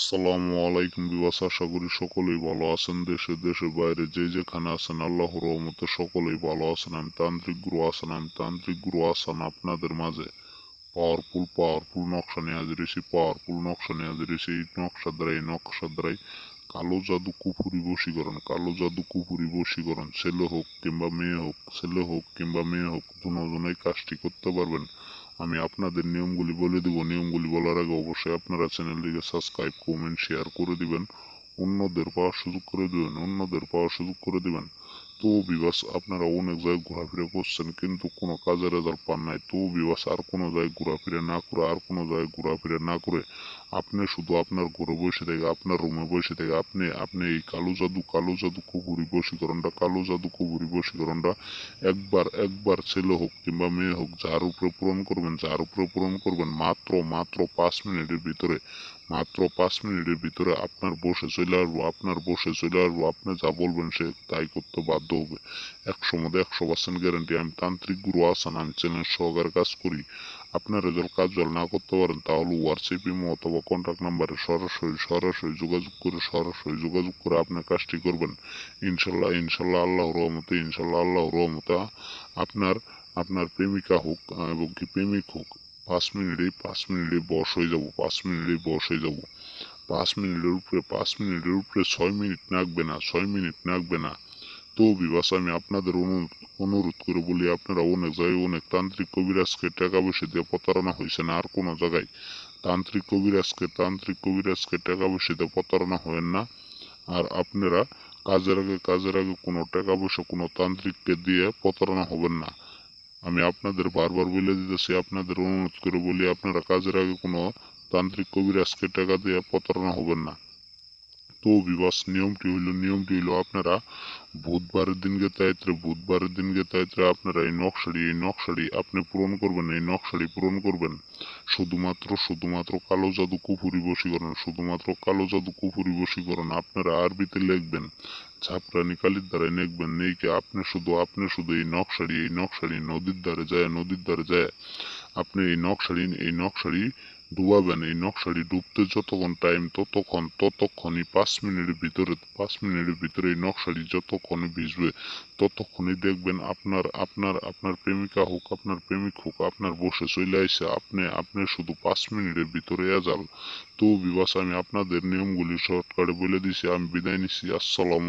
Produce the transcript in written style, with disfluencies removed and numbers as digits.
আসসালামু আলাইকুম বিবাস, আশা করি সকলেই ভালো আছেন। দেশের বাইরে যে যেখানে আছেন আল্লাহর রহমতে সকলেই ভালো আছেন। আমি তান্ত্রিক গুরু আসান আপনাদের মাঝে পাওয়ারফুল নকশা নিয়ে হাজির হয়েছি। এই নকশা দ্বারাই কালো কুফুরি বশীকরণ ছেলে হোক কিংবা মেয়ে হোক দুজনেই কাজটি করতে পারবেন। আমি আপনাদের নিয়মগুলি বলে দিব। নিয়মগুলি বলার আগে অবশ্যই আপনারা চ্যানেলটিকে সাবস্ক্রাইব, কমেন্ট, শেয়ার করে দিবেন। অন্যদের পাওয়ার সুযোগ করে দিবেন। তো বিবাস, আপনারা অনেক জায়গায় ঘোরাফেরা করছেন কিন্তু কোনো কাজের রেজাল্ট পান নাই। তো বিবাস, আর কোনো জায়গায় ঘোরাফেরা না করে আপনি শুধু আপনার ঘরে বসে থেকে, আপনার রুমে বসে থেকে আপনি এই কালো জাদু কুফুরি বশীকরণটা একবার ছেলে হোক কিংবা মেয়ে হোক যার উপরে পূরণ করবেন মাত্র 5 মিনিটের ভিতরে আপনার বসে চলে আসবো। আপনি যা বলবেন সে তাই করতে বাধ্য হবে। 100% গ্যারান্টি। আমি তান্ত্রিক গুরু আসান, আমি চ্যালেঞ্জ সহকারে কাজ করি। আপনারা যদি কাজ না করতে পারেন তাহলে হোয়াটসঅ্যাপ, ইমো অথবা কন্ট্যাক্ট নাম্বারে সরাসরি যোগাযোগ করে আপনার কাজটি করবেন। ইনশাল্লাহ আল্লাহর রহমতে আপনার আপনার প্রেমিকা হোক এবং কি প্রেমিক হোক 5 মিনিটেই বশ হয়ে যাব। 5 মিনিটের উপরে 6 মিনিট নাগবে না। তো বিবাস, আমি আপনাদের অনুরোধ করে বলি, আপনারা অনেক জায়গায় অনেক তান্ত্রিক কবিরাজকে টাকা পয়সা দিয়ে প্রতারণা হয়েছে না। আর কোনো জায়গায় তান্ত্রিক কবিরাজকে টাকা পয়সা দিয়ে প্রতারণা হবেন না। আর আপনারা কাজের আগে কোনো টাকা পয়সা কোনো তান্ত্রিককে দিয়ে প্রতারণা হবেন না। আমি আপনাদের বারবার বলে দিতেছি, আপনাদের অনুরোধ করে বলি, আপনারা কাজের আগে কোনো তান্ত্রিক কবিরাজকে টাকা দিয়ে প্রতারণা হবেন না। তো বিবাস, নিয়মটি হইল আপনারা বুধবারের দিনকে তাইত্রে আপনারা এই নকশাটি আপনি পূরণ করবেন। শুধুমাত্র কালো জাদু কুফুরি বশীকরণ আপনারা আরবিতে লিখবেন, ঝাপরানি কালির দ্বারা লিখবেন। নেইকে আপনি শুধু এই নকশাটি নদীর ধারে যায় আপনি এই নকশাটি ডুবাবেন। এই নকশাটি ডুবতে যতক্ষণ টাইম ততক্ষণই 5 মিনিটের ভিতরে এই নকশাটি যতক্ষণে ভিজবে ততক্ষণই দেখবেন আপনার প্রেমিকা হোক আপনার প্রেমিক হোক আপনার বসে চলে আইসে। আপনি শুধু 5 মিনিটের ভিতরে এজাল। তো বিবাস, আমি আপনাদের নিয়মগুলি শর্টকাটে বলে দিছি। আমি বিদায় নিচ্ছি। আসসালাম।